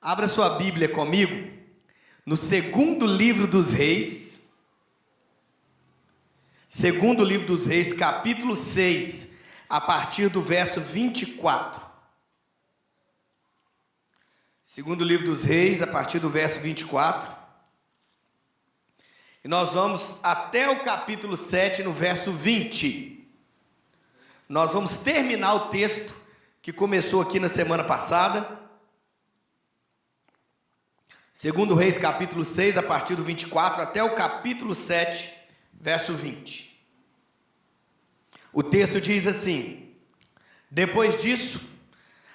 Abra sua Bíblia comigo no segundo livro dos Reis. Segundo livro dos Reis, capítulo 6, a partir do verso 24. Segundo livro dos Reis, a partir do verso 24. E nós vamos até o capítulo 7, no verso 20. Nós vamos terminar o texto que começou aqui na semana passada. Segundo Reis, capítulo 6, a partir do 24, até o capítulo 7, verso 20. O texto diz assim: depois disso,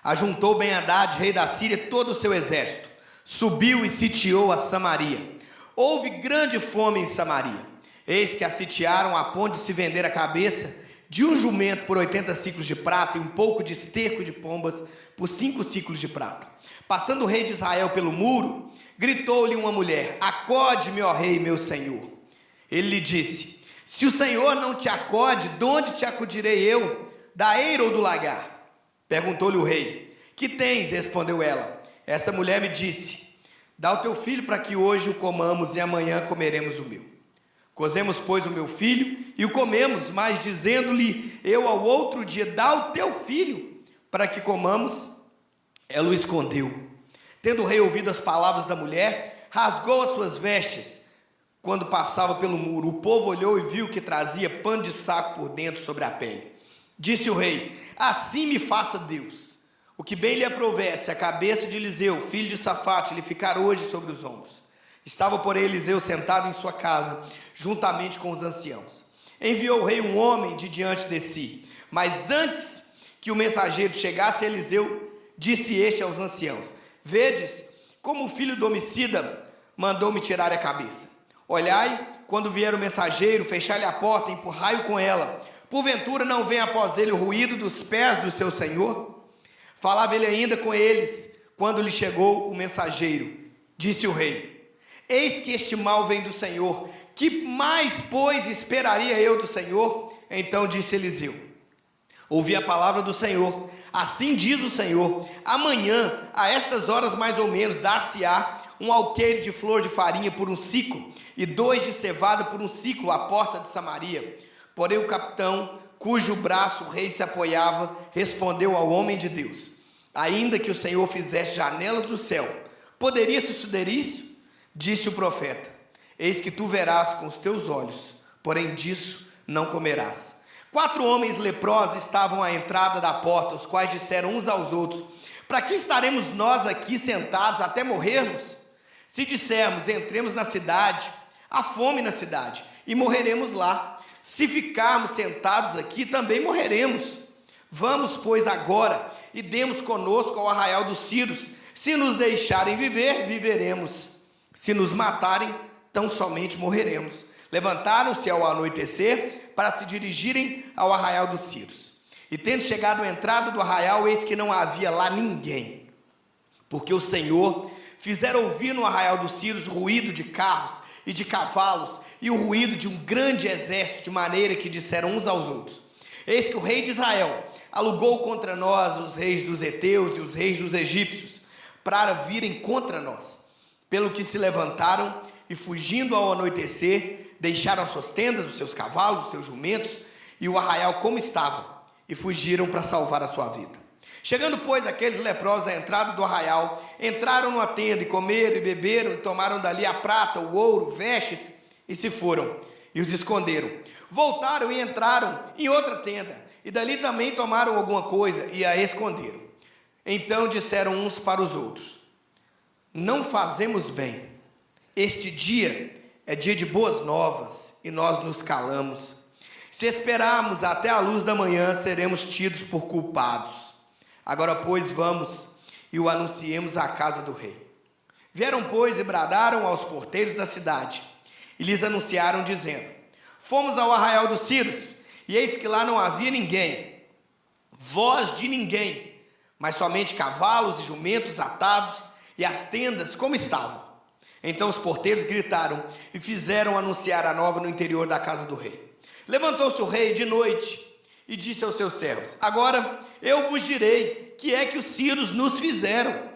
ajuntou Ben-Hadad, rei da Síria, todo o seu exército, subiu e sitiou a Samaria. Houve grande fome em Samaria. Eis que a sitiaram a ponto de se vender a cabeça de um jumento por 80 ciclos de prata e um pouco de esterco de pombas por 5 ciclos de prata. Passando o rei de Israel pelo muro, gritou-lhe uma mulher: acode-me, ó rei, meu senhor. Ele lhe disse: se o Senhor não te acode, de onde te acudirei eu? Da eira ou do lagar? Perguntou-lhe o rei: que tens? Respondeu ela: essa mulher me disse: dá o teu filho para que hoje o comamos e amanhã comeremos o meu. Cozemos, pois, o meu filho e o comemos, mas dizendo-lhe eu ao outro dia: dá o teu filho para que comamos, ela o escondeu. Tendo o rei ouvido as palavras da mulher, rasgou as suas vestes quando passava pelo muro. O povo olhou e viu que trazia pano de saco por dentro sobre a pele. Disse o rei: assim me faça Deus, o que bem lhe aprouver, se a cabeça de Eliseu, filho de Safate, lhe ficar hoje sobre os ombros. Estava, porém, Eliseu sentado em sua casa, juntamente com os anciãos. Enviou o rei um homem de diante de si, mas antes que o mensageiro chegasse a Eliseu, disse este aos anciãos: vedes como o filho do homicida mandou-me tirar a cabeça. Olhai, quando vier o mensageiro, fechai-lhe a porta, empurrai-o com ela. Porventura não vem após ele o ruído dos pés do seu senhor? Falava ele ainda com eles, quando lhe chegou o mensageiro. Disse o rei: eis que este mal vem do Senhor. Que mais, pois, esperaria eu do Senhor? Então disse Eliseu: ouvi a palavra do Senhor. Assim diz o Senhor: amanhã, a estas horas mais ou menos, dar-se-á um alqueire de flor de farinha por 1 ciclo, e 2 de cevada por 1 ciclo, à porta de Samaria. Porém o capitão, cujo braço o rei se apoiava, respondeu ao homem de Deus: ainda que o Senhor fizesse janelas do céu, poderia suceder isso? Disse o profeta: eis que tu verás com os teus olhos, porém disso não comerás. 4 homens leprosos estavam à entrada da porta, os quais disseram uns aos outros: para que estaremos nós aqui sentados até morrermos? Se dissermos: entremos na cidade, há fome na cidade, e morreremos lá. Se ficarmos sentados aqui, também morreremos. Vamos, pois, agora, e demos conosco ao arraial dos Círios. Se nos deixarem viver, viveremos. Se nos matarem, tão somente morreremos. Levantaram-se ao anoitecer para se dirigirem ao arraial dos Círios. E tendo chegado à entrada do arraial, eis que não havia lá ninguém, porque o Senhor fizera ouvir no arraial dos Círios ruído de carros e de cavalos, e o ruído de um grande exército, de maneira que disseram uns aos outros: eis que o rei de Israel alugou contra nós os reis dos heteus e os reis dos egípcios, para virem contra nós. Pelo que se levantaram e, fugindo ao anoitecer, deixaram as suas tendas, os seus cavalos, os seus jumentos e o arraial como estava, e fugiram para salvar a sua vida. Chegando, pois, aqueles leprosos à entrada do arraial, entraram numa tenda e comeram e beberam, e tomaram dali a prata, o ouro, vestes, e se foram, e os esconderam. Voltaram e entraram em outra tenda, e dali também tomaram alguma coisa, e a esconderam. Então disseram uns para os outros: não fazemos bem. Este dia é dia de boas novas, e nós nos calamos. Se esperarmos até a luz da manhã, seremos tidos por culpados. Agora, pois, vamos e o anunciemos à casa do rei. Vieram, pois, e bradaram aos porteiros da cidade, e lhes anunciaram, dizendo: fomos ao arraial dos Círios, e eis que lá não havia ninguém, voz de ninguém, mas somente cavalos e jumentos atados, e as tendas como estavam. Então os porteiros gritaram e fizeram anunciar a nova no interior da casa do rei. Levantou-se o rei de noite e disse aos seus servos: agora eu vos direi que é que os sírios nos fizeram.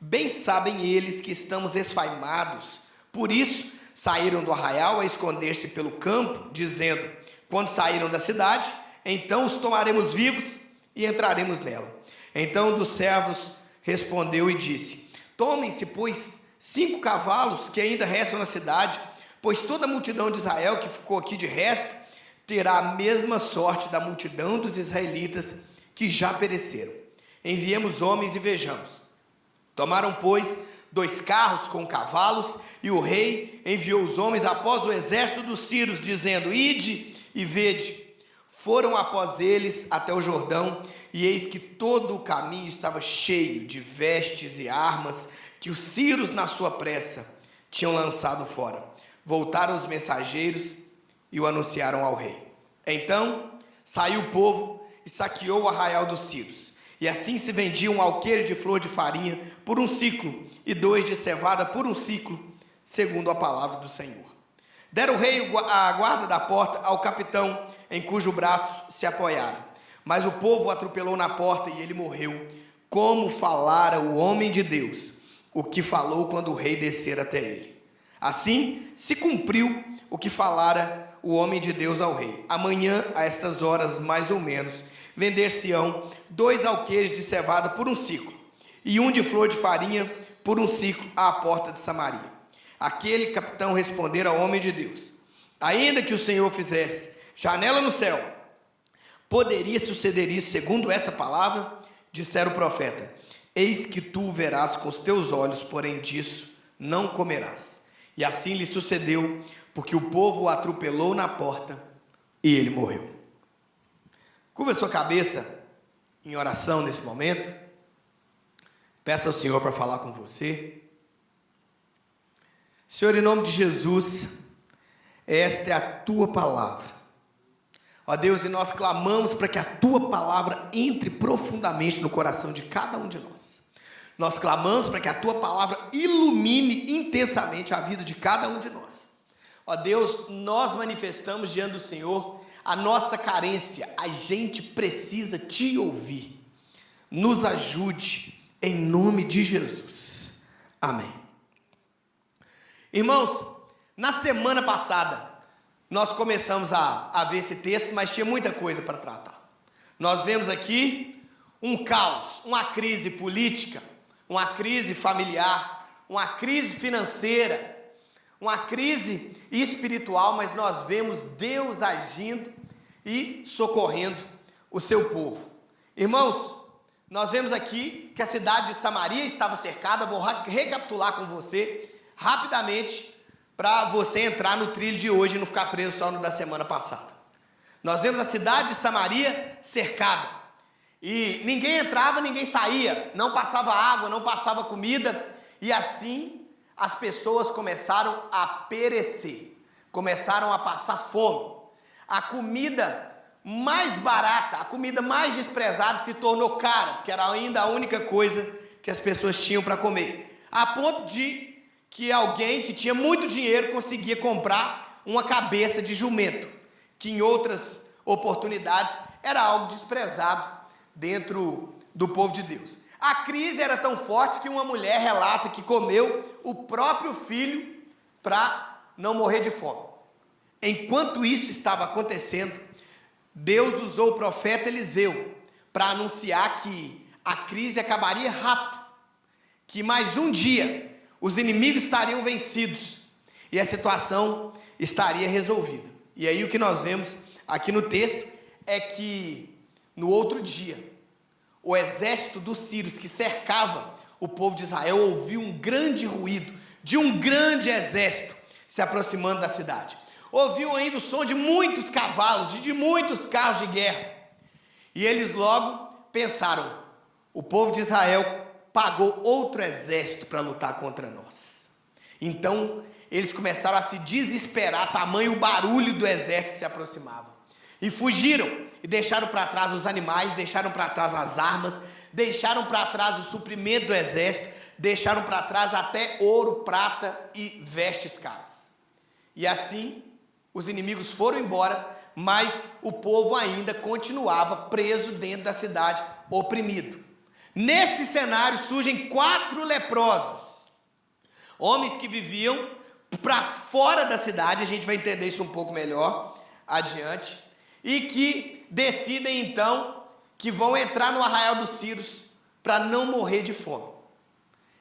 Bem sabem eles que estamos esfaimados. Por isso, saíram do arraial a esconder-se pelo campo, dizendo: quando saíram da cidade, então os tomaremos vivos e entraremos nela. Então um dos servos respondeu e disse: tomem-se, pois, 5 cavalos que ainda restam na cidade, pois toda a multidão de Israel que ficou aqui de resto terá a mesma sorte da multidão dos israelitas que já pereceram. Enviemos homens e vejamos. Tomaram, pois, 2 carros com cavalos, e o rei enviou os homens após o exército dos sírios, dizendo: ide e vede. Foram após eles até o Jordão, e eis que todo o caminho estava cheio de vestes e armas que os sírios, na sua pressa, tinham lançado fora. Voltaram os mensageiros e o anunciaram ao rei. Então saiu o povo e saqueou o arraial dos sírios. E assim se vendia um alqueire de flor de farinha por 1 siclo, e 2 de cevada por 1 siclo, segundo a palavra do Senhor. Deram o rei a guarda da porta ao capitão, em cujo braço se apoiara. Mas o povo o atropelou na porta, e ele morreu, como falara o homem de Deus, o que falou quando o rei descer até ele. Assim se cumpriu o que falara o homem de Deus ao rei. Amanhã, a estas horas mais ou menos, vender-se-ão 2 alqueires de cevada por 1 siclo, e 1 de flor de farinha por 1 siclo à porta de Samaria. Aquele capitão respondera ao homem de Deus: ainda que o Senhor fizesse janela no céu, poderia suceder isso segundo essa palavra? Dissera o profeta: eis que tu o verás com os teus olhos, porém disso não comerás. E assim lhe sucedeu, porque o povo o atropelou na porta e ele morreu. Curva a sua cabeça em oração nesse momento. Peça ao Senhor para falar com você. Senhor, em nome de Jesus, esta é a tua palavra. Ó Deus, e nós clamamos para que a tua palavra entre profundamente no coração de cada um de nós. Nós clamamos para que a tua palavra ilumine intensamente a vida de cada um de nós. Ó Deus, nós manifestamos diante do Senhor a nossa carência. A gente precisa te ouvir. Nos ajude, em nome de Jesus. Amém. Irmãos, na semana passada, nós começamos a ver esse texto, mas tinha muita coisa para tratar. Nós vemos aqui um caos, uma crise política, uma crise familiar, uma crise financeira, uma crise espiritual, mas nós vemos Deus agindo e socorrendo o seu povo. Irmãos, nós vemos aqui que a cidade de Samaria estava cercada. Vou recapitular com você rapidamente, para você entrar no trilho de hoje e não ficar preso só no da semana passada. Nós vemos a cidade de Samaria cercada, e ninguém entrava, ninguém saía, não passava água, não passava comida, e assim as pessoas começaram a perecer, começaram a passar fome. A comida mais barata, a comida mais desprezada se tornou cara, porque era ainda a única coisa que as pessoas tinham para comer, a ponto de que alguém que tinha muito dinheiro conseguia comprar uma cabeça de jumento, que em outras oportunidades era algo desprezado dentro do povo de Deus. A crise era tão forte que uma mulher relata que comeu o próprio filho para não morrer de fome. Enquanto isso estava acontecendo, Deus usou o profeta Eliseu para anunciar que a crise acabaria rápido, que mais um dia os inimigos estariam vencidos e a situação estaria resolvida. E aí o que nós vemos aqui no texto é que no outro dia, o exército dos sírios que cercava o povo de Israel ouviu um grande ruído de um grande exército se aproximando da cidade. Ouviu ainda o som de muitos cavalos, de muitos carros de guerra. E eles logo pensaram: o povo de Israel pagou outro exército para lutar contra nós. Então eles começaram a se desesperar, tamanho o barulho do exército que se aproximava, e fugiram, e deixaram para trás os animais, deixaram para trás as armas, deixaram para trás o suprimento do exército, deixaram para trás até ouro, prata e vestes caras. E assim os inimigos foram embora, mas o povo ainda continuava preso dentro da cidade, oprimido. Nesse cenário surgem 4 leprosos, homens que viviam para fora da cidade, a gente vai entender isso um pouco melhor adiante, e que decidem então que vão entrar no arraial dos Círios para não morrer de fome.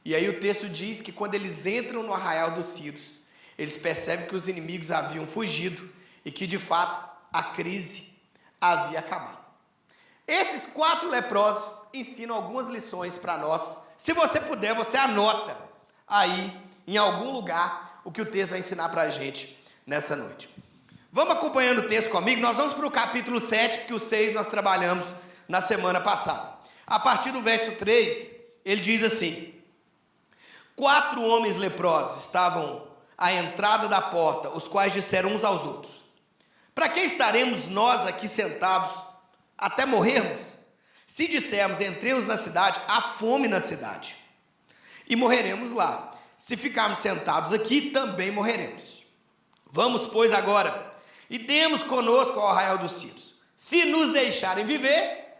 E aí o texto diz que quando eles entram no arraial dos Círios, eles percebem que os inimigos haviam fugido e que de fato a crise havia acabado. Esses 4 leprosos ensinam algumas lições para nós. Se você puder, você anota aí em algum lugar o que o texto vai ensinar para a gente nessa noite. Vamos acompanhando o texto comigo. Nós vamos para o capítulo 7, porque o 6 nós trabalhamos na semana passada. A partir do verso 3, ele diz assim: 4 homens leprosos estavam à entrada da porta, os quais disseram uns aos outros: para que estaremos nós aqui sentados até morrermos? Se dissermos, entremos na cidade, há fome na cidade, e morreremos lá. Se ficarmos sentados aqui, também morreremos. Vamos, pois, agora, e demos conosco ao arraial dos Círios. Se nos deixarem viver,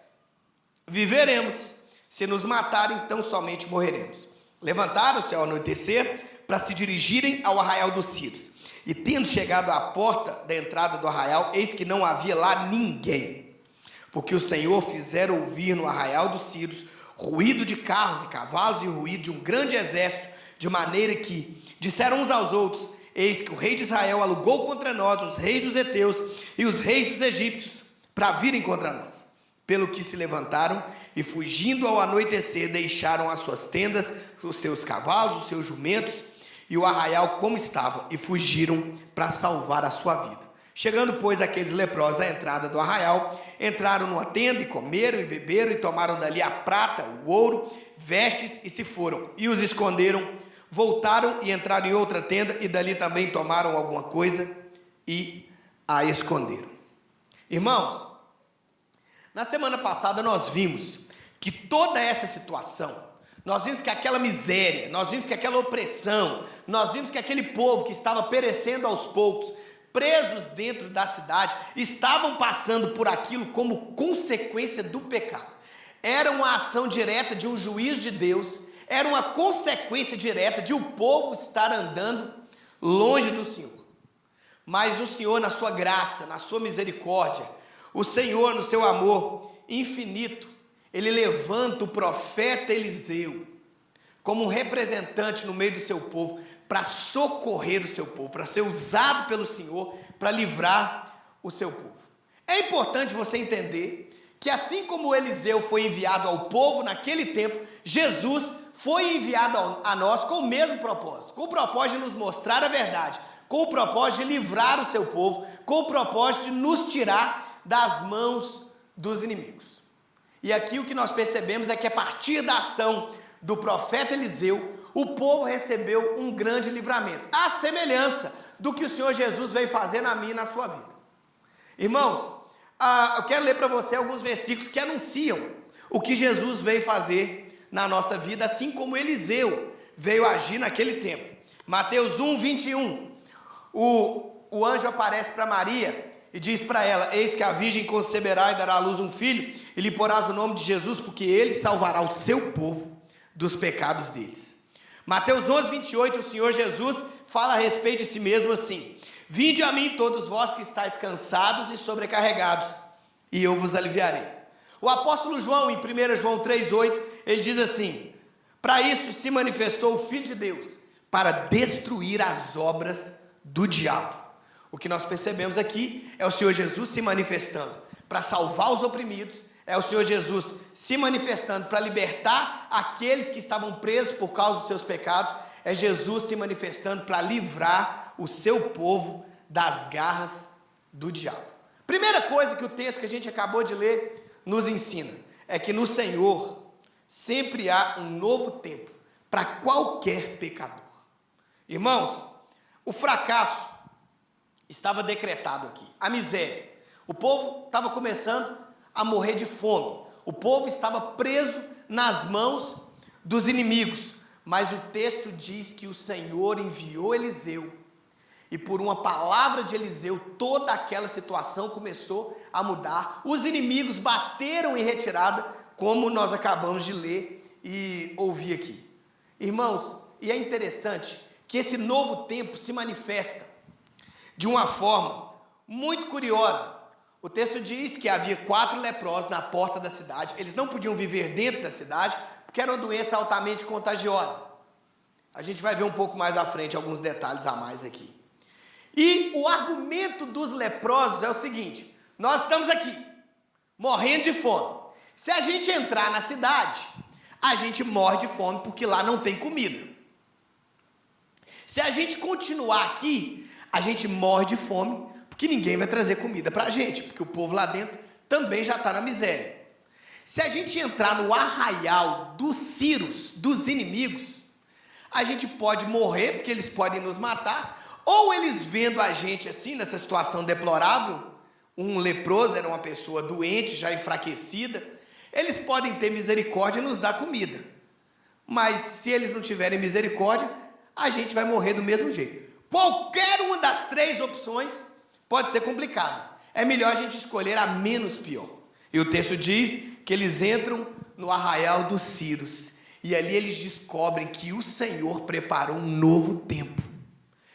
viveremos. Se nos matarem, então somente morreremos. Levantaram-se ao anoitecer para se dirigirem ao arraial dos Círios. E tendo chegado à porta da entrada do arraial, eis que não havia lá ninguém, porque o Senhor fizera ouvir no arraial dos Círios ruído de carros e cavalos e ruído de um grande exército, de maneira que disseram uns aos outros: eis que o rei de Israel alugou contra nós os reis dos heteus e os reis dos egípcios para virem contra nós. Pelo que se levantaram e, fugindo ao anoitecer, deixaram as suas tendas, os seus cavalos, os seus jumentos e o arraial como estava, e fugiram para salvar a sua vida. Chegando, pois, aqueles leprosos à entrada do arraial, entraram numa tenda e comeram e beberam e tomaram dali a prata, o ouro, vestes e se foram, e os esconderam. Voltaram e entraram em outra tenda e dali também tomaram alguma coisa e a esconderam. Irmãos, na semana passada nós vimos que toda essa situação, nós vimos que aquela miséria, nós vimos que aquela opressão, nós vimos que aquele povo que estava perecendo aos poucos, presos dentro da cidade, estavam passando por aquilo como consequência do pecado. Era uma ação direta de um juiz de Deus, era uma consequência direta de o povo estar andando longe do Senhor. Mas o Senhor, na sua graça, na sua misericórdia, o Senhor, no seu amor infinito, ele levanta o profeta Eliseu como um representante no meio do seu povo, para socorrer o seu povo, para ser usado pelo Senhor, para livrar o seu povo. É importante você entender que assim como Eliseu foi enviado ao povo naquele tempo, Jesus foi enviado a nós com o mesmo propósito, com o propósito de nos mostrar a verdade, com o propósito de livrar o seu povo, com o propósito de nos tirar das mãos dos inimigos. E aqui o que nós percebemos é que a partir da ação do profeta Eliseu, o povo recebeu um grande livramento, à semelhança do que o Senhor Jesus veio fazer na minha e na sua vida. Irmãos, eu quero ler para você alguns versículos que anunciam o que Jesus veio fazer na nossa vida, assim como Eliseu veio agir naquele tempo. Mateus 1, 21, o anjo aparece para Maria e diz para ela: eis que a virgem conceberá e dará à luz um filho, e lhe porás o nome de Jesus, porque ele salvará o seu povo dos pecados deles. Mateus 11, 28, o Senhor Jesus fala a respeito de si mesmo assim: vinde a mim todos vós que estáis cansados e sobrecarregados, e eu vos aliviarei. O apóstolo João, em 1 João 3, 8, ele diz assim: para isso se manifestou o Filho de Deus, para destruir as obras do diabo. O que nós percebemos aqui é o Senhor Jesus se manifestando para salvar os oprimidos, é o Senhor Jesus se manifestando para libertar aqueles que estavam presos por causa dos seus pecados, é Jesus se manifestando para livrar o seu povo das garras do diabo. Primeira coisa que o texto que a gente acabou de ler nos ensina é que no Senhor sempre há um novo tempo para qualquer pecador. Irmãos, o fracasso estava decretado aqui, a miséria. O povo estava começando a morrer de fome. O povo estava preso nas mãos dos inimigos. Mas o texto diz que o Senhor enviou Eliseu. E por uma palavra de Eliseu, toda aquela situação começou a mudar. Os inimigos bateram em retirada como nós acabamos de ler e ouvir aqui. Irmãos, e é interessante que esse novo tempo se manifesta de uma forma muito curiosa. O texto diz que havia 4 leprosos na porta da cidade. Eles não podiam viver dentro da cidade, porque era uma doença altamente contagiosa. A gente vai ver um pouco mais à frente alguns detalhes a mais aqui. E o argumento dos leprosos é o seguinte: nós estamos aqui, morrendo de fome. Se a gente entrar na cidade, a gente morre de fome porque lá não tem comida. Se a gente continuar aqui, a gente morre de fome porque ninguém vai trazer comida para a gente, porque o povo lá dentro também já está na miséria. Se a gente entrar no arraial dos ciros, dos inimigos, a gente pode morrer, porque eles podem nos matar, ou eles vendo a gente assim, nessa situação deplorável, um leproso era uma pessoa doente, já enfraquecida, eles podem ter misericórdia e nos dar comida. Mas se eles não tiverem misericórdia, a gente vai morrer do mesmo jeito. Qualquer uma das 3 opções pode ser complicadas. É melhor a gente escolher a menos pior. E o texto diz que eles entram no arraial dos ciros, e ali eles descobrem que o Senhor preparou um novo tempo.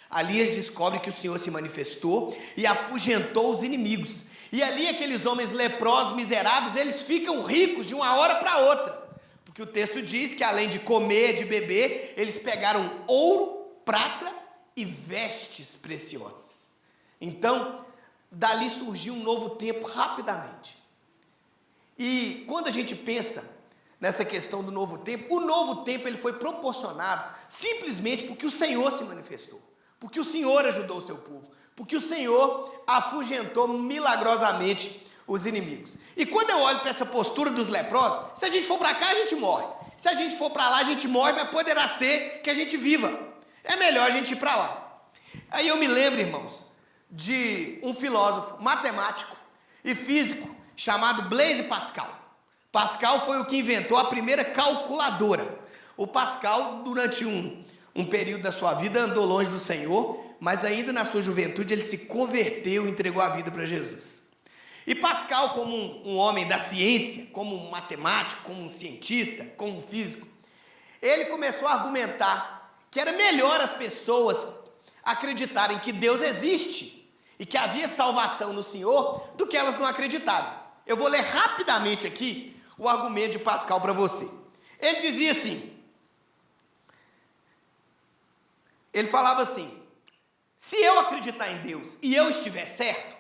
Ali eles descobrem que o Senhor se manifestou e afugentou os inimigos. E ali aqueles homens leprosos, miseráveis, eles ficam ricos de uma hora para outra. Porque o texto diz que além de comer, de beber, eles pegaram ouro, prata e vestes preciosas. Então, dali surgiu um novo tempo rapidamente. E quando a gente pensa nessa questão do novo tempo, o novo tempo ele foi proporcionado simplesmente porque o Senhor se manifestou. Porque o Senhor ajudou o seu povo, porque o Senhor afugentou milagrosamente os inimigos. E quando eu olho para essa postura dos leprosos, se a gente for para cá, a gente morre. Se a gente for para lá, a gente morre, mas poderá ser que a gente viva. É melhor a gente ir para lá. Aí eu me lembro, irmãos, de um filósofo matemático e físico chamado Blaise Pascal. Pascal foi o que inventou a primeira calculadora. O Pascal, durante um período da sua vida, andou longe do Senhor, mas ainda na sua juventude ele se converteu e entregou a vida para Jesus. E Pascal, como um homem da ciência, como um matemático, como um cientista, como um físico, ele começou a argumentar que era melhor as pessoas acreditarem que Deus existe e que havia salvação no Senhor do que elas não acreditarem. Eu vou ler rapidamente aqui o argumento de Pascal para você. Ele dizia assim, ele falava assim: se eu acreditar em Deus e eu estiver certo,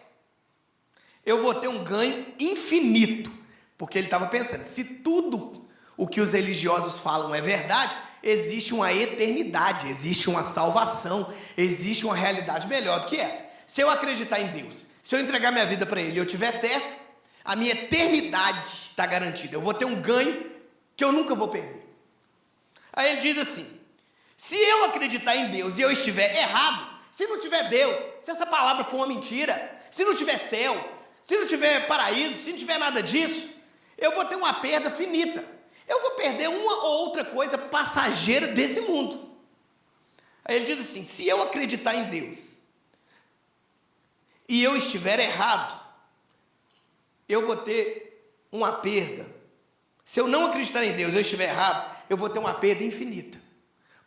eu vou ter um ganho infinito. Porque ele estava pensando, se tudo o que os religiosos falam é verdade, existe uma eternidade, existe uma salvação, existe uma realidade melhor do que essa. Se eu acreditar em Deus, se eu entregar minha vida para Ele e eu estiver certo, a minha eternidade está garantida. Eu vou ter um ganho que eu nunca vou perder. Aí ele diz assim: se eu acreditar em Deus e eu estiver errado, se não tiver Deus, se essa palavra for uma mentira, se não tiver céu, se não tiver paraíso, se não tiver nada disso, eu vou ter uma perda finita. Eu vou perder uma ou outra coisa passageira desse mundo. Aí ele diz assim: se eu acreditar em Deus e eu estiver errado, eu vou ter uma perda. Se eu não acreditar em Deus e eu estiver errado, eu vou ter uma perda infinita.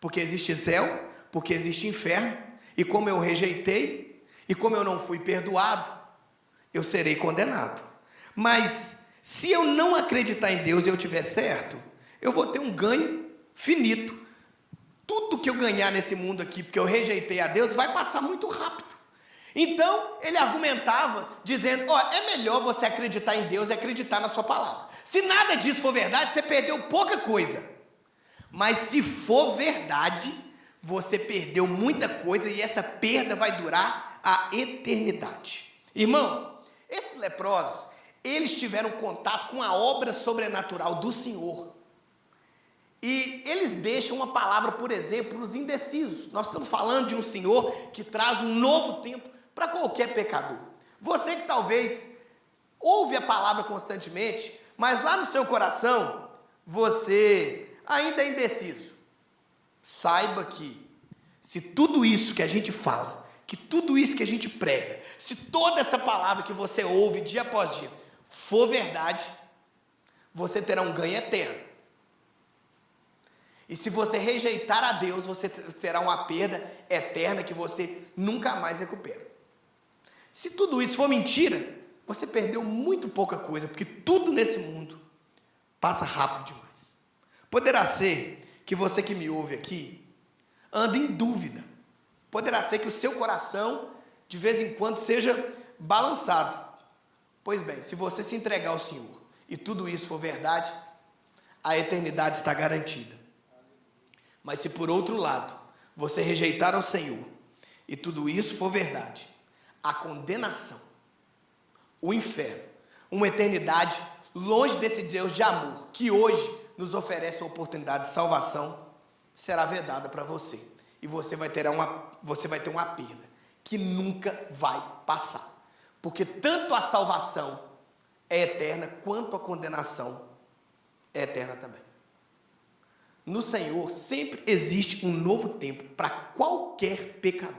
Porque existe céu, porque existe inferno, e como eu rejeitei, e como eu não fui perdoado, eu serei condenado. Mas se eu não acreditar em Deus e eu estiver certo, eu vou ter um ganho finito. Tudo que eu ganhar nesse mundo aqui, porque eu rejeitei a Deus, vai passar muito rápido. Então, ele argumentava, dizendo: é melhor você acreditar em Deus e acreditar na sua palavra. Se nada disso for verdade, você perdeu pouca coisa. Mas se for verdade, você perdeu muita coisa, e essa perda vai durar a eternidade. Irmãos, esses leprosos, eles tiveram contato com a obra sobrenatural do Senhor. E eles deixam uma palavra, por exemplo, para os indecisos. Nós estamos falando de um Senhor que traz um novo tempo para qualquer pecador. Você que talvez ouve a palavra constantemente, mas lá no seu coração, você ainda é indeciso. Saiba que, se tudo isso que a gente fala, que tudo isso que a gente prega, se toda essa palavra que você ouve dia após dia for verdade, você terá um ganho eterno. E se você rejeitar a Deus, você terá uma perda eterna que você nunca mais recupera. Se tudo isso for mentira, você perdeu muito pouca coisa, porque tudo nesse mundo passa rápido demais. Poderá ser que você que me ouve aqui anda em dúvida. Poderá ser que o seu coração de vez em quando seja balançado. Pois bem, se você se entregar ao Senhor e tudo isso for verdade, a eternidade está garantida. Mas se por outro lado você rejeitar ao Senhor e tudo isso for verdade, a condenação, o inferno, uma eternidade longe desse Deus de amor que hoje nos oferece a oportunidade de salvação, será vedada para você. E você vai ter uma perda que nunca vai passar. Porque tanto a salvação é eterna, quanto a condenação é eterna também. No Senhor sempre existe um novo tempo para qualquer pecador.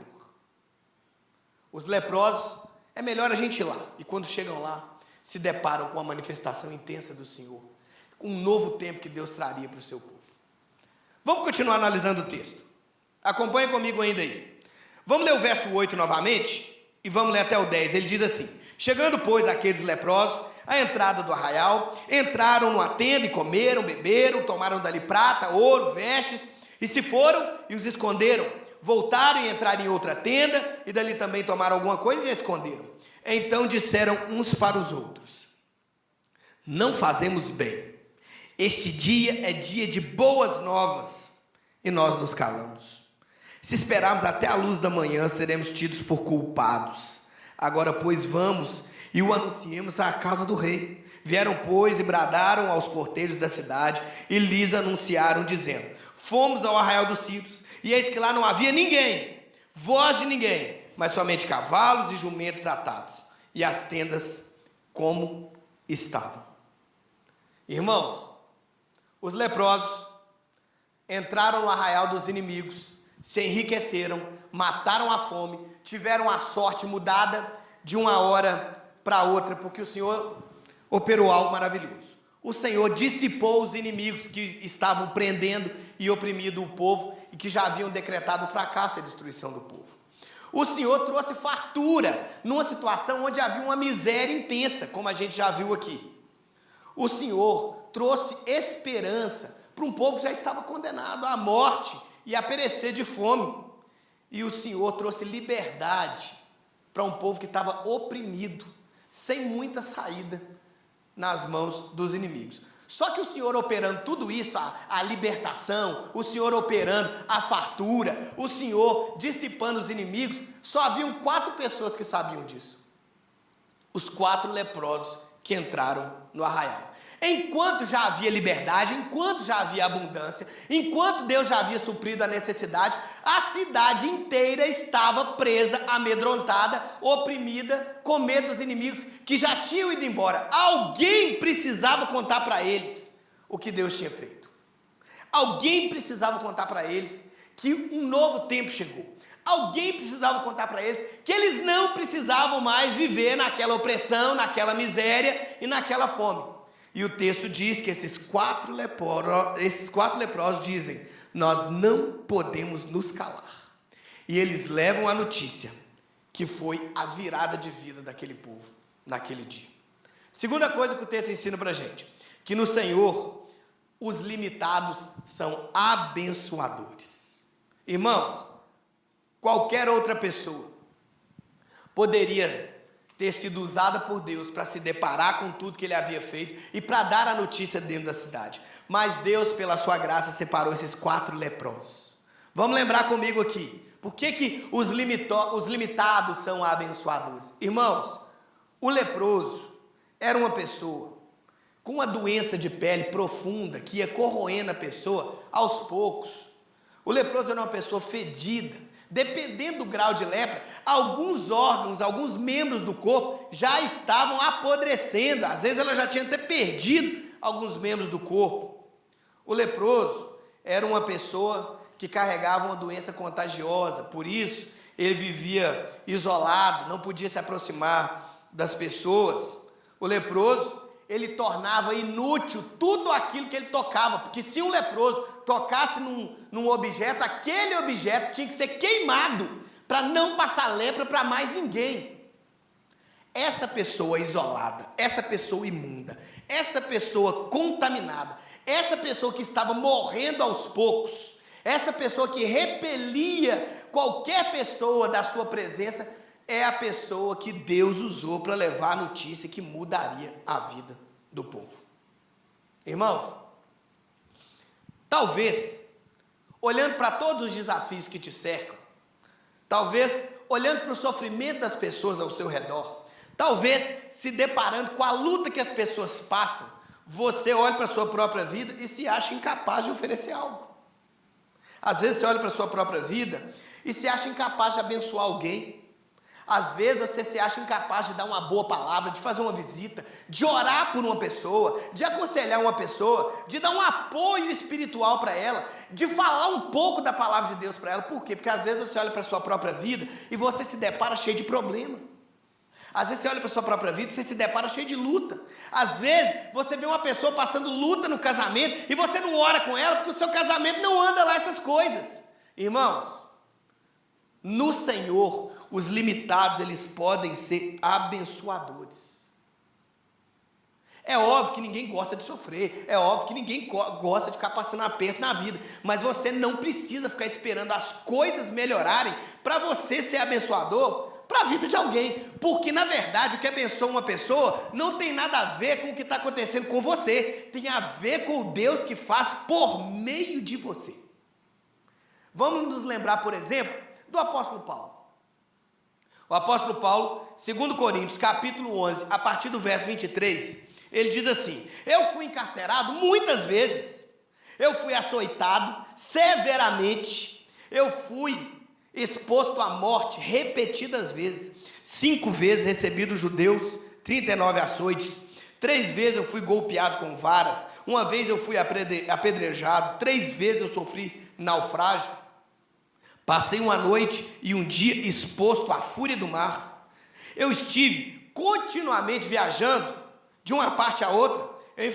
Os leprosos, é melhor a gente ir lá. E quando chegam lá, se deparam com a manifestação intensa do Senhor, com um novo tempo que Deus traria para o seu povo. Vamos continuar analisando o texto. Acompanhe comigo ainda aí. Vamos ler o verso 8 novamente e vamos ler até o 10. Ele diz assim: chegando, pois, aqueles leprosos à entrada do arraial, entraram numa tenda e comeram, beberam, tomaram dali prata, ouro, vestes, e se foram e os esconderam. Voltaram e entraram em outra tenda, e dali também tomaram alguma coisa e a esconderam. Então disseram uns para os outros: não fazemos bem, este dia é dia de boas novas, e nós nos calamos. Se esperarmos até a luz da manhã, seremos tidos por culpados. Agora, pois, vamos e o anunciemos à casa do rei. Vieram, pois, e bradaram aos porteiros da cidade, e lhes anunciaram, dizendo: fomos ao arraial dos Círios, e eis que lá não havia ninguém, voz de ninguém, mas somente cavalos e jumentos atados, e as tendas como estavam. Irmãos, os leprosos entraram no arraial dos inimigos, se enriqueceram, mataram a fome, tiveram a sorte mudada de uma hora para outra, porque o Senhor operou algo maravilhoso. O Senhor dissipou os inimigos que estavam prendendo e oprimindo o povo e que já haviam decretado o fracasso e a destruição do povo. O Senhor trouxe fartura numa situação onde havia uma miséria intensa, como a gente já viu aqui. O Senhor trouxe esperança para um povo que já estava condenado à morte e a perecer de fome. E o Senhor trouxe liberdade para um povo que estava oprimido, sem muita saída nas mãos dos inimigos. Só que o Senhor operando tudo isso, a libertação, o Senhor operando a fartura, o Senhor dissipando os inimigos, só haviam 4 pessoas que sabiam disso. Os 4 leprosos que entraram no arraial. Enquanto já havia liberdade, enquanto já havia abundância, enquanto Deus já havia suprido a necessidade, a cidade inteira estava presa, amedrontada, oprimida, com medo dos inimigos que já tinham ido embora. Alguém precisava contar para eles o que Deus tinha feito. Alguém precisava contar para eles que um novo tempo chegou. Alguém precisava contar para eles que eles não precisavam mais viver naquela opressão, naquela miséria e naquela fome. E o texto diz que esses quatro leprosos dizem: nós não podemos nos calar. E eles levam a notícia que foi a virada de vida daquele povo naquele dia. Segunda coisa que o texto ensina para a gente, que no Senhor os limitados são abençoadores. Irmãos, qualquer outra pessoa poderia ter sido usada por Deus para se deparar com tudo que ele havia feito e para dar a notícia dentro da cidade. Mas Deus, pela sua graça, separou esses 4 leprosos. Vamos lembrar comigo aqui, por que os limitados são abençoadores? Irmãos, o leproso era uma pessoa com uma doença de pele profunda que ia corroendo a pessoa aos poucos. O leproso era uma pessoa fedida. Dependendo do grau de lepra, alguns órgãos, alguns membros do corpo já estavam apodrecendo. Às vezes ela já tinha até perdido alguns membros do corpo. O leproso era uma pessoa que carregava uma doença contagiosa, por isso ele vivia isolado, não podia se aproximar das pessoas. O leproso, ele tornava inútil tudo aquilo que ele tocava, porque se um leproso tocasse num objeto, aquele objeto tinha que ser queimado, para não passar lepra para mais ninguém. Essa pessoa isolada, essa pessoa imunda, essa pessoa contaminada, essa pessoa que estava morrendo aos poucos, essa pessoa que repelia qualquer pessoa da sua presença, é a pessoa que Deus usou para levar a notícia que mudaria a vida do povo. Irmãos, talvez, olhando para todos os desafios que te cercam, talvez olhando para o sofrimento das pessoas ao seu redor, talvez se deparando com a luta que as pessoas passam, você olha para a sua própria vida e se acha incapaz de oferecer algo. Às vezes você olha para a sua própria vida e se acha incapaz de abençoar alguém. Às vezes você se acha incapaz de dar uma boa palavra, de fazer uma visita, de orar por uma pessoa, de aconselhar uma pessoa, de dar um apoio espiritual para ela, de falar um pouco da palavra de Deus para ela. Por quê? Porque às vezes você olha para a sua própria vida e você se depara cheio de problema. Às vezes você olha para a sua própria vida e você se depara cheio de luta. Às vezes você vê uma pessoa passando luta no casamento e você não ora com ela porque o seu casamento não anda lá essas coisas. Irmãos, no Senhor, os limitados, eles podem ser abençoadores. É óbvio que ninguém gosta de sofrer, é óbvio que ninguém gosta de ficar passando aperto na vida, mas você não precisa ficar esperando as coisas melhorarem para você ser abençoador para a vida de alguém, porque na verdade o que abençoa uma pessoa não tem nada a ver com o que está acontecendo com você, tem a ver com o Deus que faz por meio de você. Vamos nos lembrar, por exemplo, do apóstolo Paulo. O apóstolo Paulo, 2 Coríntios, capítulo 11, a partir do verso 23, ele diz assim: eu fui encarcerado muitas vezes, eu fui açoitado severamente, eu fui exposto à morte repetidas vezes, 5 vezes recebi dos judeus 39 açoites, 3 vezes eu fui golpeado com varas, 1 vez eu fui apedrejado, 3 vezes eu sofri naufrágio, passei uma noite e um dia exposto à fúria do mar, eu estive continuamente viajando de uma parte a outra, eu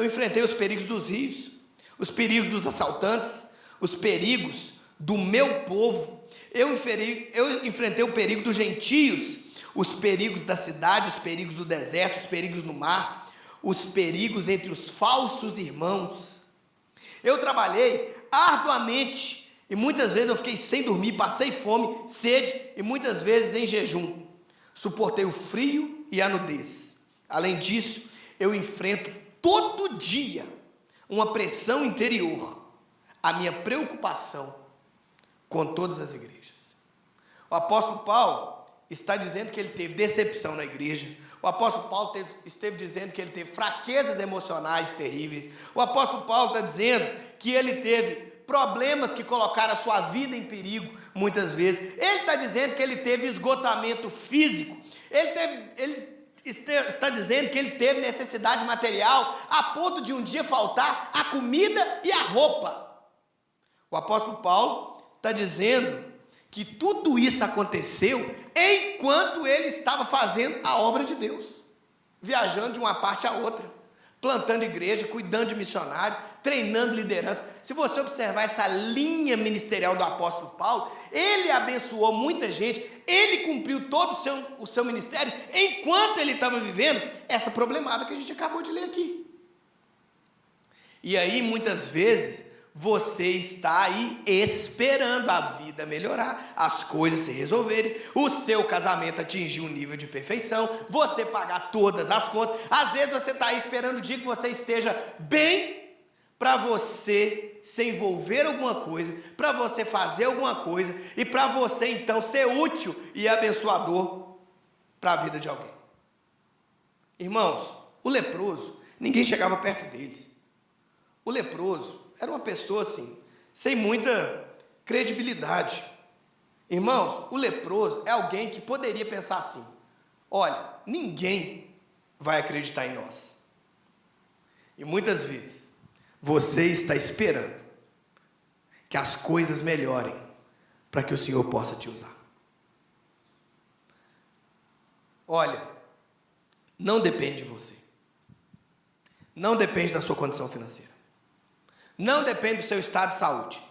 enfrentei os perigos dos rios, os perigos dos assaltantes, os perigos do meu povo, eu enfrentei o perigo dos gentios, os perigos da cidade, os perigos do deserto, os perigos no mar, os perigos entre os falsos irmãos. Eu trabalhei arduamente e muitas vezes eu fiquei sem dormir, passei fome, sede e muitas vezes em jejum. Suportei o frio e a nudez. Além disso, eu enfrento todo dia uma pressão interior, a minha preocupação com todas as igrejas. O apóstolo Paulo está dizendo que ele teve decepção na igreja. O apóstolo Paulo esteve dizendo que ele teve fraquezas emocionais terríveis. O apóstolo Paulo está dizendo que ele teve problemas que colocaram a sua vida em perigo muitas vezes. Ele está dizendo que ele teve esgotamento físico. Ele está dizendo que ele teve necessidade material a ponto de um dia faltar a comida e a roupa. O apóstolo Paulo está dizendo que tudo isso aconteceu enquanto ele estava fazendo a obra de Deus, viajando de uma parte a outra, plantando igreja, cuidando de missionário, treinando liderança. Se você observar essa linha ministerial do apóstolo Paulo, ele abençoou muita gente, ele cumpriu todo o seu ministério, enquanto ele estava vivendo essa problemática que a gente acabou de ler aqui. E aí, muitas vezes, você está aí esperando a vida melhorar, as coisas se resolverem, o seu casamento atingir um nível de perfeição, você pagar todas as contas. Às vezes você está aí esperando o dia que você esteja bem para você se envolver em alguma coisa, para você fazer alguma coisa e para você então ser útil e abençoador para a vida de alguém. Irmãos, o leproso, ninguém chegava perto deles. O leproso era uma pessoa assim, sem muita credibilidade. Irmãos, o leproso é alguém que poderia pensar assim: olha, ninguém vai acreditar em nós. E muitas vezes, você está esperando que as coisas melhorem para que o Senhor possa te usar. Olha, não depende de você. não depende da sua condição financeira, não depende do seu estado de saúde,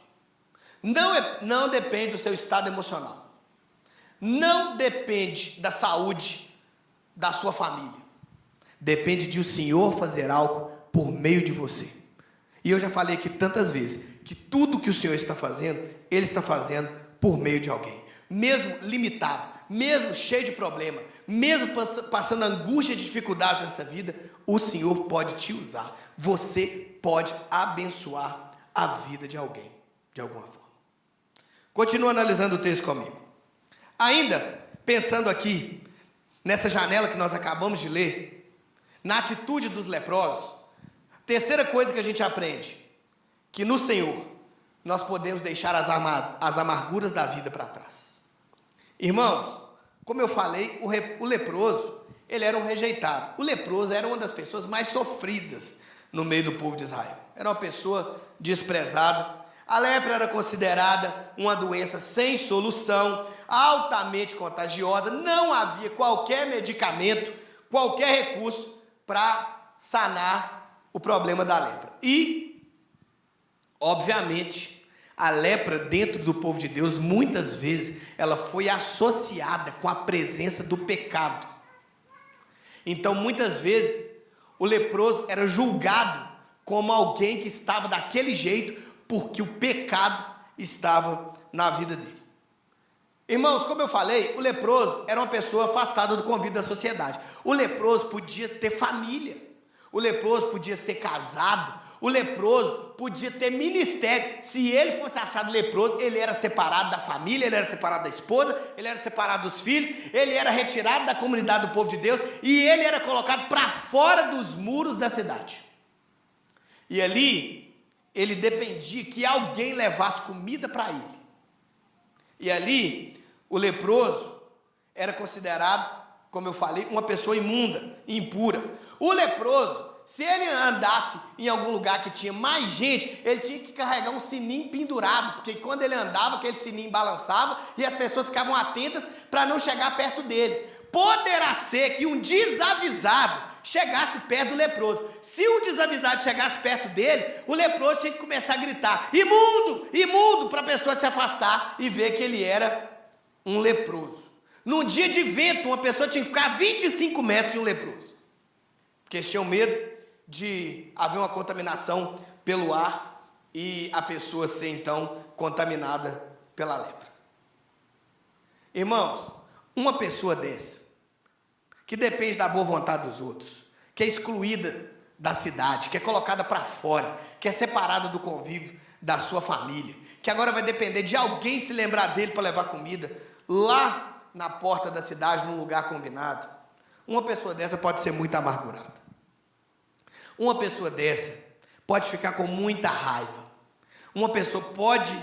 não depende do seu estado emocional, não depende da saúde da sua família, depende de o Senhor fazer algo por meio de você. E eu já falei aqui tantas vezes, que tudo que o Senhor está fazendo, Ele está fazendo por meio de alguém, mesmo limitado, mesmo cheio de problema, mesmo passando angústia e dificuldades nessa vida, o Senhor pode te usar, você pode abençoar a vida de alguém, de alguma forma. Continua analisando o texto comigo. Ainda, pensando aqui, nessa janela que nós acabamos de ler, na atitude dos leprosos, terceira coisa que a gente aprende, que no Senhor, nós podemos deixar as amarguras da vida para trás. Irmãos, como eu falei, o leproso, ele era um rejeitado. O leproso era uma das pessoas mais sofridas no meio do povo de Israel. Era uma pessoa desprezada. A lepra era considerada uma doença sem solução, altamente contagiosa. Não havia qualquer medicamento, qualquer recurso para sanar o problema da lepra. E, obviamente, a lepra dentro do povo de Deus, muitas vezes, ela foi associada com a presença do pecado. Então, muitas vezes, o leproso era julgado como alguém que estava daquele jeito, porque o pecado estava na vida dele. Irmãos, como eu falei, o leproso era uma pessoa afastada do convívio da sociedade. O leproso podia ter família, o leproso podia ser casado, o leproso podia ter ministério. Se ele fosse achado leproso, ele era separado da família, ele era separado da esposa, ele era separado dos filhos, ele era retirado da comunidade do povo de Deus e ele era colocado para fora dos muros da cidade. E ali, ele dependia que alguém levasse comida para ele. E ali, o leproso era considerado, como eu falei, uma pessoa imunda, impura. O leproso, se ele andasse em algum lugar que tinha mais gente, ele tinha que carregar um sininho pendurado, porque quando ele andava, aquele sininho balançava e as pessoas ficavam atentas para não chegar perto dele. Poderá ser que um desavisado chegasse perto do leproso. Se um desavisado chegasse perto dele, o leproso tinha que começar a gritar: imundo, imundo, para a pessoa se afastar e ver que ele era um leproso. Num dia de vento, uma pessoa tinha que ficar a 25 metros de um leproso, porque eles tinham medo de haver uma contaminação pelo ar e a pessoa ser então contaminada pela lepra. Irmãos, uma pessoa dessa, que depende da boa vontade dos outros, que é excluída da cidade, que é colocada para fora, que é separada do convívio da sua família, que agora vai depender de alguém se lembrar dele para levar comida lá na porta da cidade, num lugar combinado, uma pessoa dessa pode ser muito amargurada. Uma pessoa dessa pode ficar com muita raiva. Uma pessoa pode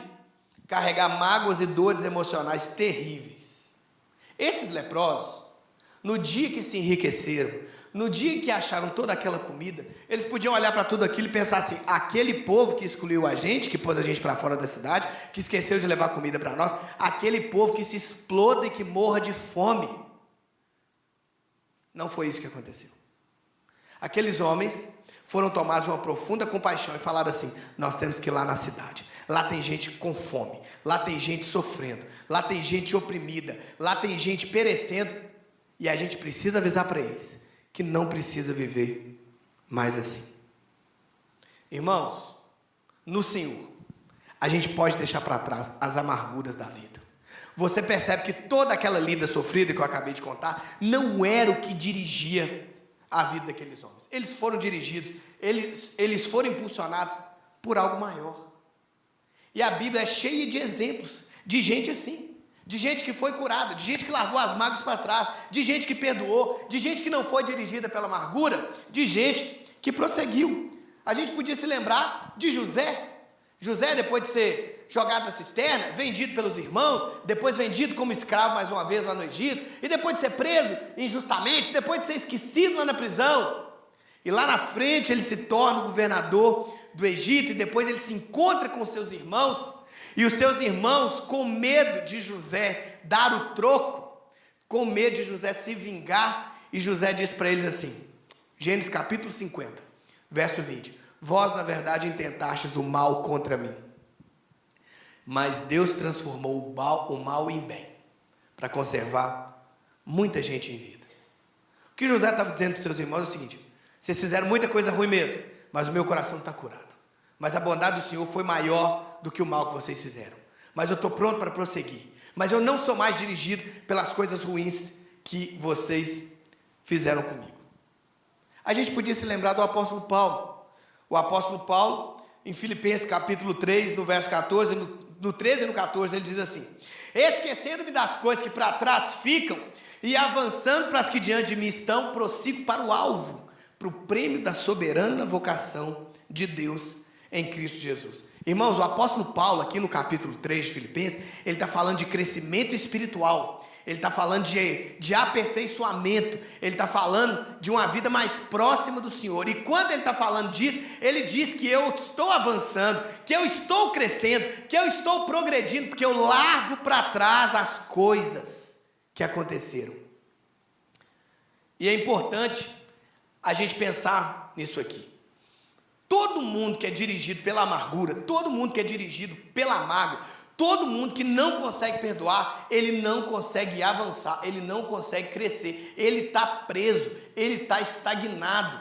carregar mágoas e dores emocionais terríveis. Esses leprosos, no dia que se enriqueceram, no dia que acharam toda aquela comida, eles podiam olhar para tudo aquilo e pensar assim: aquele povo que excluiu a gente, que pôs a gente para fora da cidade, que esqueceu de levar comida para nós, aquele povo que se exploda e que morra de fome. Não foi isso que aconteceu. Aqueles homens foram tomados de uma profunda compaixão e falaram assim: nós temos que ir lá na cidade. Lá tem gente com fome, lá tem gente sofrendo, lá tem gente oprimida, lá tem gente perecendo, e a gente precisa avisar para eles que não precisa viver mais assim. Irmãos, no Senhor, a gente pode deixar para trás as amarguras da vida. Você percebe que toda aquela lida sofrida que eu acabei de contar não era o que dirigia a vida daqueles homens. Eles foram dirigidos, eles foram impulsionados por algo maior. E a Bíblia é cheia de exemplos de gente assim, de gente que foi curada, de gente que largou as mágoas para trás, de gente que perdoou, de gente que não foi dirigida pela amargura, de gente que prosseguiu. A gente podia se lembrar de José. José, depois de ser jogado na cisterna, vendido pelos irmãos, depois vendido como escravo mais uma vez lá no Egito, e depois de ser preso injustamente, depois de ser esquecido lá na prisão, e lá na frente ele se torna o governador do Egito, e depois ele se encontra com seus irmãos, e os seus irmãos, com medo de José dar o troco, com medo de José se vingar, e José diz para eles assim, Gênesis capítulo 50, Verso 20. Vós, na verdade, intentastes o mal contra mim, mas Deus transformou o mal em bem, para conservar muita gente em vida. O que José estava dizendo para os seus irmãos é o seguinte: vocês fizeram muita coisa ruim mesmo, mas o meu coração está curado. Mas a bondade do Senhor foi maior do que o mal que vocês fizeram. Mas eu estou pronto para prosseguir. Mas eu não sou mais dirigido pelas coisas ruins que vocês fizeram comigo. A gente podia se lembrar do apóstolo Paulo. O apóstolo Paulo, em Filipenses capítulo 3, no verso 14, no 13 e no 14, ele diz assim: esquecendo-me das coisas que para trás ficam e avançando para as que diante de mim estão, prossigo para o alvo, para o prêmio da soberana vocação de Deus em Cristo Jesus. Irmãos, o apóstolo Paulo, aqui no capítulo 3 de Filipenses, ele está falando de crescimento espiritual, ele está falando de aperfeiçoamento, ele está falando de uma vida mais próxima do Senhor. E quando ele está falando disso, ele diz que eu estou avançando, que eu estou crescendo, que eu estou progredindo, porque eu largo para trás as coisas que aconteceram. E é importante a gente pensar nisso aqui. Todo mundo que é dirigido pela amargura, todo mundo que é dirigido pela mágoa, todo mundo que não consegue perdoar, ele não consegue avançar, ele não consegue crescer, ele está preso, ele está estagnado,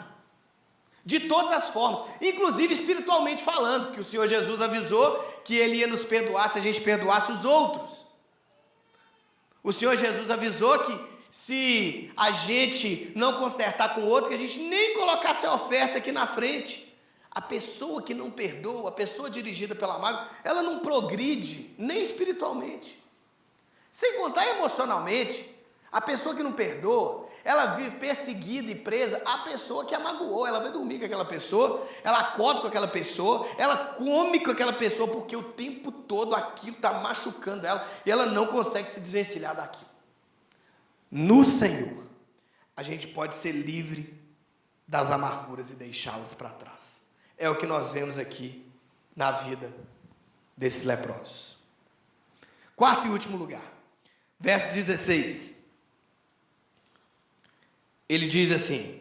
de todas as formas, inclusive espiritualmente falando, porque o Senhor Jesus avisou que ele ia nos perdoar se a gente perdoasse os outros. O Senhor Jesus avisou que se a gente não consertar com o outro, que a gente nem colocasse a oferta aqui na frente. A pessoa que não perdoa, a pessoa dirigida pela mágoa, ela não progride nem espiritualmente, sem contar emocionalmente. A pessoa que não perdoa, ela vive perseguida e presa à pessoa que a magoou. Ela vai dormir com aquela pessoa, ela acorda com aquela pessoa, ela come com aquela pessoa, porque o tempo todo aquilo está machucando ela e ela não consegue se desvencilhar daquilo. No Senhor, a gente pode ser livre das amarguras e deixá-las para trás. É o que nós vemos aqui na vida desses leprosos. Quarto e último lugar, verso 16. Ele diz assim: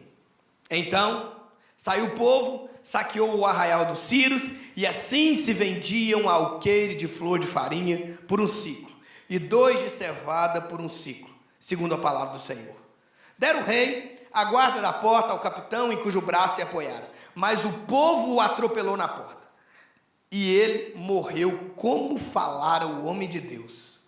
então saiu o povo, saqueou o arraial dos Círios, e assim se vendiam alqueire de flor de farinha por um ciclo, e 2 de cevada por um ciclo, segundo a palavra do Senhor. Deram o rei a guarda da porta ao capitão, em cujo braço se apoiaram. Mas o povo o atropelou na porta, e ele morreu como falara o homem de Deus,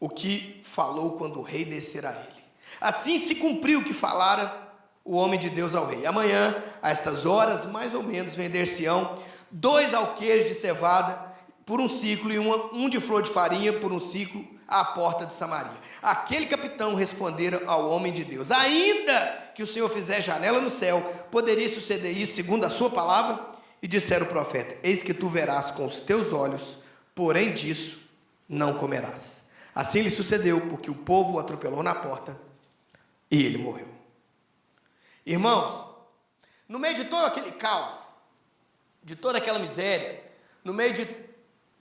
o que falou quando o rei descer a ele. Assim se cumpriu o que falara o homem de Deus ao rei. Amanhã, a estas horas, mais ou menos, vender-se-ão 2 alqueires de cevada por um ciclo, e um de flor de farinha por um ciclo, à porta de Samaria. Aquele capitão respondera ao homem de Deus: ainda que o Senhor fizer janela no céu, poderia suceder isso segundo a sua palavra? E dissera o profeta: eis que tu verás com os teus olhos, porém disso não comerás. Assim lhe sucedeu, porque o povo o atropelou na porta e ele morreu. Irmãos, no meio de todo aquele caos, de toda aquela miséria, no meio de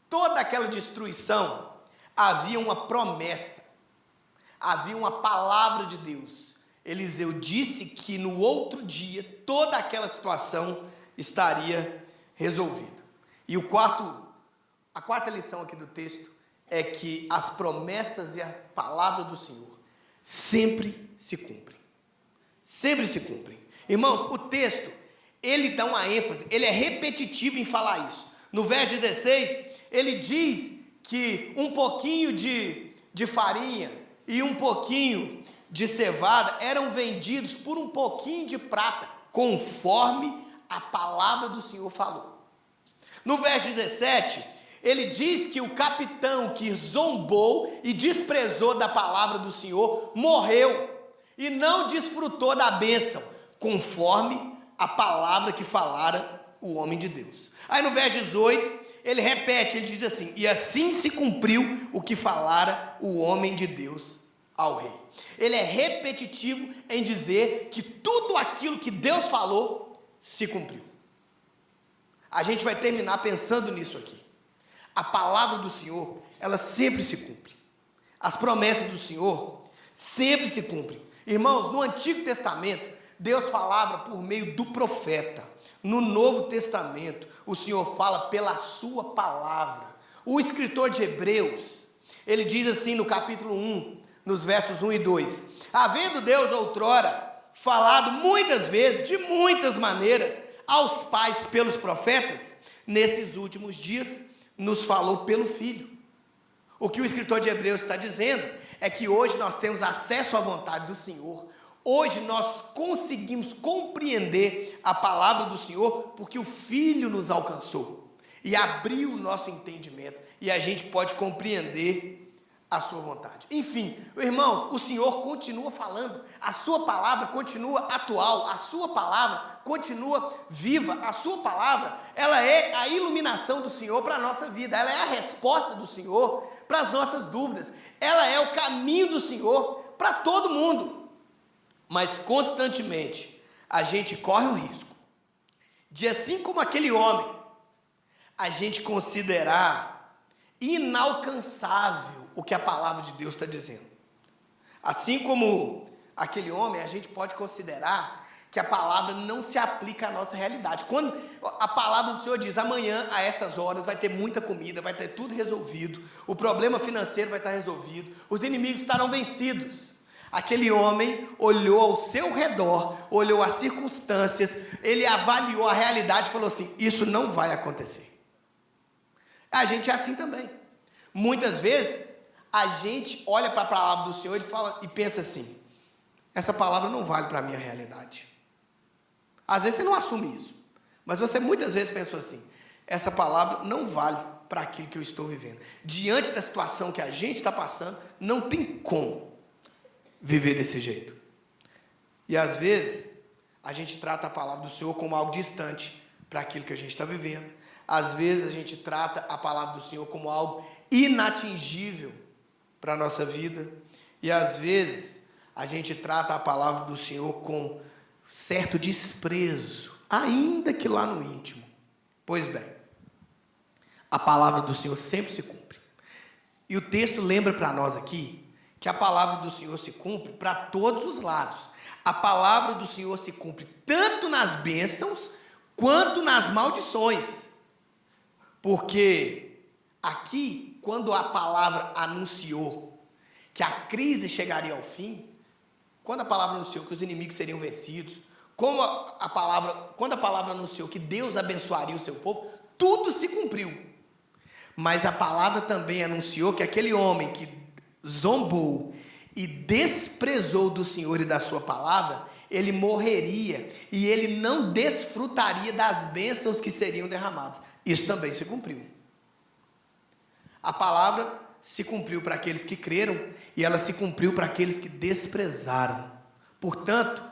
toda aquela destruição, havia uma promessa, havia uma palavra de Deus. Eliseu disse que no outro dia toda aquela situação estaria resolvida. E a quarta lição aqui do texto é que as promessas e a palavra do Senhor sempre se cumprem. Sempre se cumprem. Irmãos, o texto, ele dá uma ênfase, ele é repetitivo em falar isso. No verso 16, ele diz que um pouquinho de farinha e um pouquinho de cevada eram vendidos por um pouquinho de prata, conforme a palavra do Senhor falou. No verso 17, ele diz que o capitão que zombou e desprezou da palavra do Senhor morreu e não desfrutou da bênção, conforme a palavra que falara o homem de Deus. Aí no verso 18, ele repete, ele diz assim: e assim se cumpriu o que falara o homem de Deus ao rei. Ele é repetitivo em dizer que tudo aquilo que Deus falou se cumpriu. A gente vai terminar pensando nisso aqui. A palavra do Senhor, ela sempre se cumpre. As promessas do Senhor sempre se cumprem. Irmãos, no Antigo Testamento, Deus falava por meio do profeta. no Novo Testamento, o Senhor fala pela sua palavra. O escritor de Hebreus, ele diz assim no capítulo 1, nos versos 1 e 2: havendo Deus outrora falado muitas vezes, de muitas maneiras, aos pais pelos profetas, nesses últimos dias nos falou pelo Filho. O que o escritor de Hebreus está dizendo é que hoje nós temos acesso à vontade do Senhor. Hoje nós conseguimos compreender a palavra do Senhor porque o Filho nos alcançou e abriu o nosso entendimento, e a gente pode compreender a sua vontade. Enfim, irmãos, o Senhor continua falando, a sua palavra continua atual, a sua palavra continua viva, a sua palavra, ela é a iluminação do Senhor para a nossa vida, ela é a resposta do Senhor para as nossas dúvidas, ela é o caminho do Senhor para todo mundo. Mas constantemente a gente corre o risco de, assim como aquele homem, a gente considerar inalcançável o que a palavra de Deus está dizendo. Assim como aquele homem, a gente pode considerar que a palavra não se aplica à nossa realidade. Quando a palavra do Senhor diz, amanhã a essas horas vai ter muita comida, vai ter tudo resolvido, o problema financeiro vai estar resolvido, os inimigos estarão vencidos. Aquele homem olhou ao seu redor, olhou as circunstâncias, ele avaliou a realidade e falou assim, isso não vai acontecer. A gente é assim também. Muitas vezes a gente olha para a palavra do Senhor e pensa assim, essa palavra não vale para a minha realidade. Às vezes você não assume isso, mas você muitas vezes pensou assim, essa palavra não vale para aquilo que eu estou vivendo. Diante da situação que a gente está passando, não tem como viver desse jeito. E às vezes a gente trata a palavra do Senhor como algo distante para aquilo que a gente está vivendo. Às vezes a gente trata a palavra do Senhor como algo inatingível para a nossa vida. E às vezes a gente trata a palavra do Senhor com certo desprezo, ainda que lá no íntimo. Pois bem, a palavra do Senhor sempre se cumpre. E o texto lembra para nós aqui que a palavra do Senhor se cumpre para todos os lados. A palavra do Senhor se cumpre tanto nas bênçãos quanto nas maldições. Porque aqui, quando a palavra anunciou que a crise chegaria ao fim, quando a palavra anunciou que os inimigos seriam vencidos, quando a palavra anunciou que Deus abençoaria o seu povo, tudo se cumpriu. Mas a palavra também anunciou que aquele homem que zombou e desprezou do Senhor e da sua palavra, ele morreria e ele não desfrutaria das bênçãos que seriam derramadas. Isso também se cumpriu. A palavra se cumpriu para aqueles que creram e ela se cumpriu para aqueles que desprezaram. Portanto,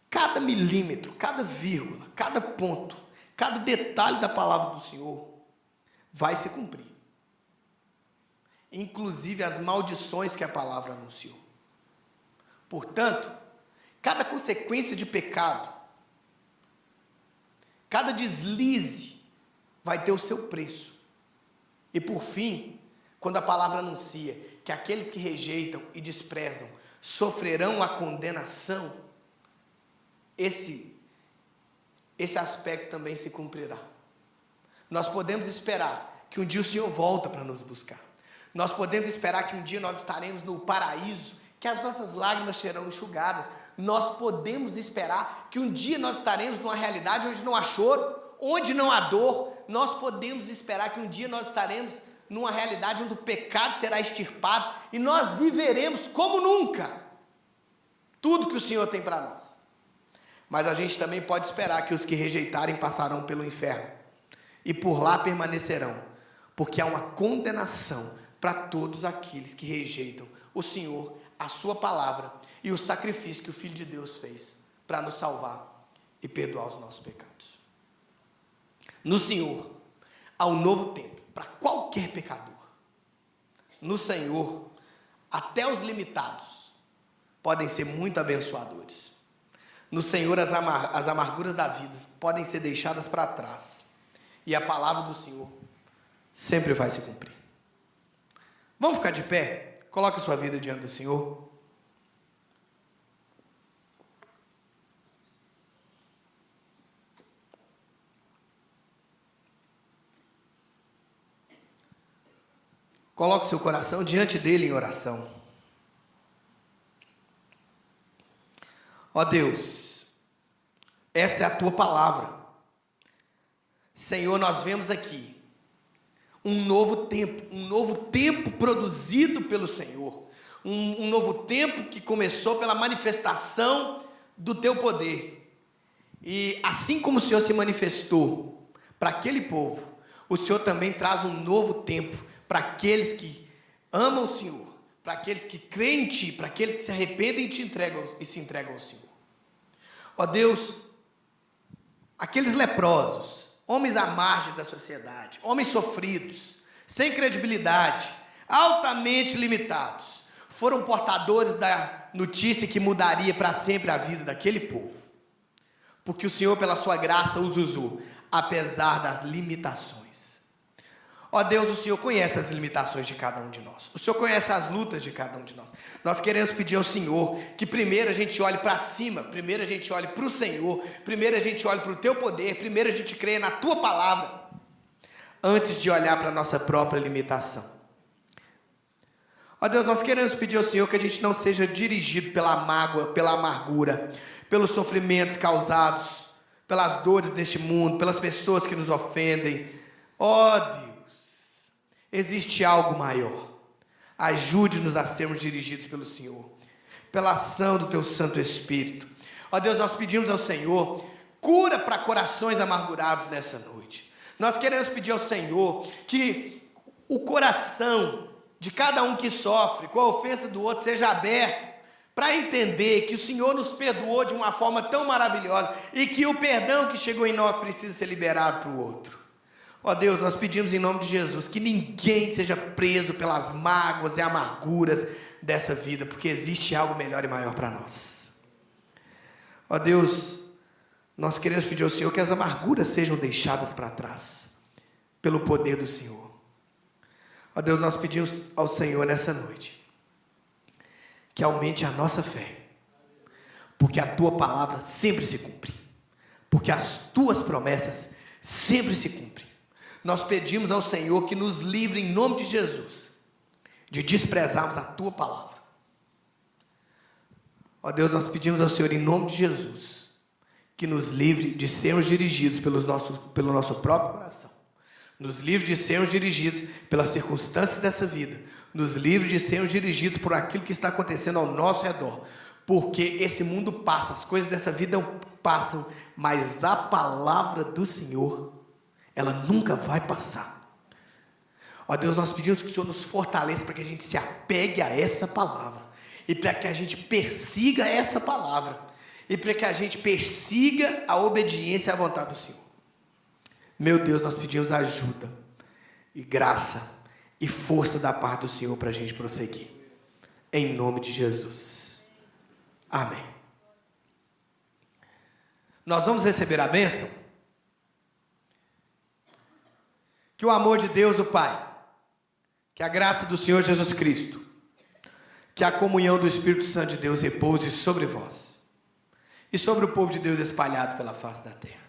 cada milímetro, cada vírgula, cada ponto, cada detalhe da palavra do Senhor vai se cumprir. Inclusive as maldições que a palavra anunciou. Portanto, cada consequência de pecado, cada deslize vai ter o seu preço. E por fim, quando a palavra anuncia que aqueles que rejeitam e desprezam sofrerão a condenação, esse aspecto também se cumprirá. Nós podemos esperar que um dia o Senhor volta para nos buscar. Nós podemos esperar que um dia nós estaremos no paraíso, que as nossas lágrimas serão enxugadas. Nós podemos esperar que um dia nós estaremos numa realidade onde não há choro, onde não há dor. Nós podemos esperar que um dia nós estaremos numa realidade onde o pecado será extirpado e nós viveremos como nunca tudo que o Senhor tem para nós. Mas a gente também pode esperar que os que rejeitarem passarão pelo inferno e por lá permanecerão, porque há uma condenação para todos aqueles que rejeitam o Senhor, a sua palavra e o sacrifício que o Filho de Deus fez para nos salvar e perdoar os nossos pecados. No Senhor há um novo tempo para qualquer pecador. No Senhor, até os limitados podem ser muito abençoadores. No Senhor, as amarguras da vida podem ser deixadas para trás. E a palavra do Senhor sempre vai se cumprir. Vamos ficar de pé? Coloque a sua vida diante do Senhor. Coloque seu coração diante dele em oração. Ó Deus, essa é a tua palavra. Senhor, nós vemos aqui um novo tempo produzido pelo Senhor, um novo tempo que começou pela manifestação do teu poder. E assim como o Senhor se manifestou para aquele povo, o Senhor também traz um novo tempo para aqueles que amam o Senhor, para aqueles que creem em Ti, para aqueles que se arrependem e se entregam ao Senhor. Ó Deus, aqueles leprosos, homens à margem da sociedade, homens sofridos, sem credibilidade, altamente limitados, foram portadores da notícia que mudaria para sempre a vida daquele povo, porque o Senhor, pela sua graça, os usou, apesar das limitações. Ó Deus, o Senhor conhece as limitações de cada um de nós, o Senhor conhece as lutas de cada um de nós. Nós queremos pedir ao Senhor que primeiro a gente olhe para cima, primeiro a gente olhe para o Senhor, primeiro a gente olhe para o teu poder, primeiro a gente creia na tua palavra, antes de olhar para a nossa própria limitação. Ó Deus, nós queremos pedir ao Senhor que a gente não seja dirigido pela mágoa, pela amargura, pelos sofrimentos causados, pelas dores deste mundo, pelas pessoas que nos ofendem. Ó Deus, existe algo maior. Ajude-nos a sermos dirigidos pelo Senhor, pela ação do Teu Santo Espírito. Ó Deus, nós pedimos ao Senhor cura para corações amargurados nessa noite. Nós queremos pedir ao Senhor que o coração de cada um que sofre com a ofensa do outro seja aberto para entender que o Senhor nos perdoou de uma forma tão maravilhosa e que o perdão que chegou em nós precisa ser liberado para o outro. Ó Deus, nós pedimos em nome de Jesus que ninguém seja preso pelas mágoas e amarguras dessa vida, porque existe algo melhor e maior para nós. Ó Deus, nós queremos pedir ao Senhor que as amarguras sejam deixadas para trás, pelo poder do Senhor. Ó Deus, nós pedimos ao Senhor nessa noite que aumente a nossa fé, porque a Tua palavra sempre se cumpre, porque as Tuas promessas sempre se cumprem. Nós pedimos ao Senhor que nos livre em nome de Jesus de desprezarmos a Tua palavra. Ó Deus, nós pedimos ao Senhor em nome de Jesus que nos livre de sermos dirigidos pelo nosso próprio coração, nos livre de sermos dirigidos pelas circunstâncias dessa vida, nos livre de sermos dirigidos por aquilo que está acontecendo ao nosso redor, porque esse mundo passa, as coisas dessa vida passam, mas a palavra do Senhor, ela nunca vai passar. Ó Deus, nós pedimos que o Senhor nos fortaleça para que a gente se apegue a essa palavra, e para que a gente persiga essa palavra, e para que a gente persiga a obediência à vontade do Senhor. Meu Deus, nós pedimos ajuda, e graça, e força da parte do Senhor para a gente prosseguir, em nome de Jesus, amém. Nós vamos receber a bênção. Que o amor de Deus, o Pai, que a graça do Senhor Jesus Cristo, que a comunhão do Espírito Santo de Deus repouse sobre vós e sobre o povo de Deus espalhado pela face da terra,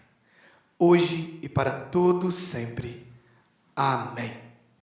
hoje e para todos sempre. Amém.